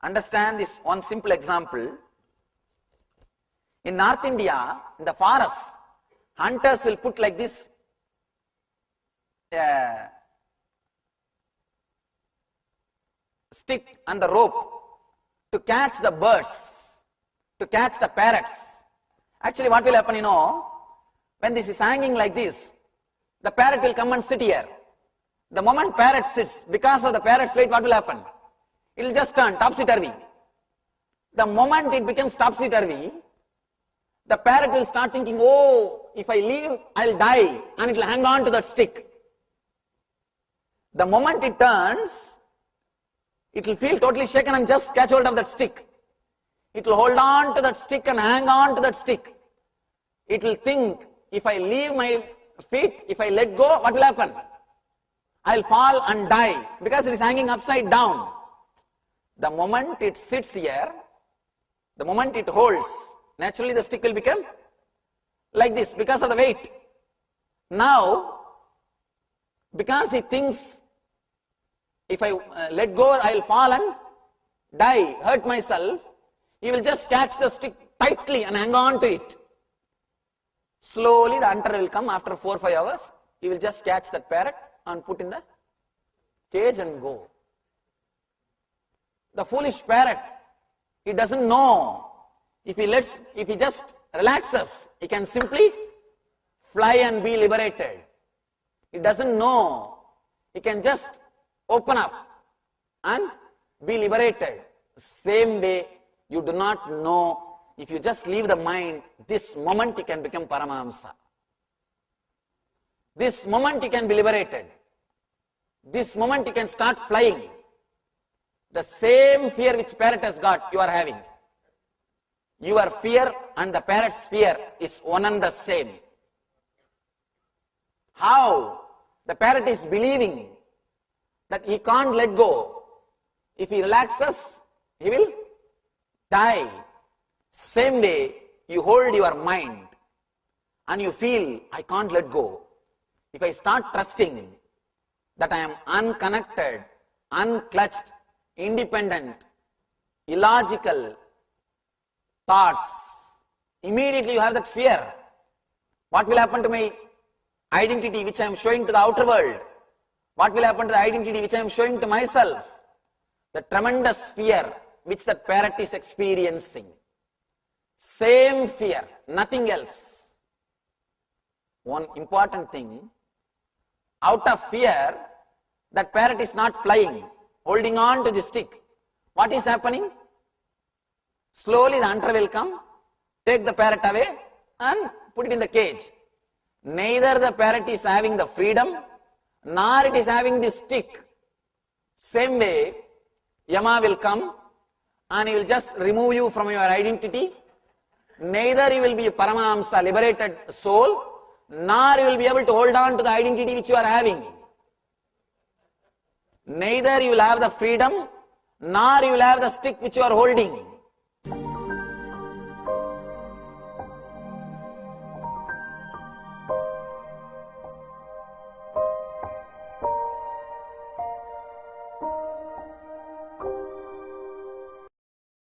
Understand this one simple example. In North India, in the forest, hunters will put like this stick and the rope to catch the birds, to catch the parrots. Actually, what will happen, when this is hanging like this, the parrot will come and sit here. The moment parrot sits, because of the parrot's weight, what will happen? It will just turn topsy-turvy. The moment it becomes topsy-turvy, the parrot will start thinking, oh, if I leave, I'll die, and it will hang on to that stick. The moment it turns, it will feel totally shaken and just catch hold of that stick. It will hold on to that stick and hang on to that stick. It will think, if I leave my feet, if I let go, what will happen? I'll fall and die, because it is hanging upside down. The moment it sits here, the moment it holds, naturally the stick will become like this because of the weight. Now, because he thinks, if I let go, I'll fall and die, hurt myself, he will just catch the stick tightly and hang on to it. Slowly the hunter will come after 4 or 5 hours, he will just catch that parrot and put in the cage and go. The foolish parrot, he doesn't know, if he just relaxes, he can simply fly and be liberated. He doesn't know, he can just open up and be liberated. Same way, you do not know, if you just leave the mind, this moment you can become Paramahamsa. This moment you can be liberated. This moment you can start flying. The same fear which parrot has got, you are having. Your fear and the parrot's fear is one and the same. How? The parrot is believing that he can't let go. If he relaxes, he will die. Same way, you hold your mind and you feel, I can't let go. If I start trusting that I am unconnected, unclutched, independent, illogical thoughts, immediately you have that fear. What will happen to my identity which I am showing to the outer world? What will happen to the identity which I am showing to myself? The tremendous fear which that parrot is experiencing. Same fear, nothing else. One important thing, out of fear, that parrot is not flying, holding on to the stick. What is happening? Slowly the hunter will come, take the parrot away and put it in the cage. Neither the parrot is having the freedom, nor it is having the stick. Same way, Yama will come and he will just remove you from your identity. Neither you will be a Paramahamsa, liberated soul, nor you will be able to hold on to the identity which you are having. Neither you will have the freedom, nor you will have the stick which you are holding.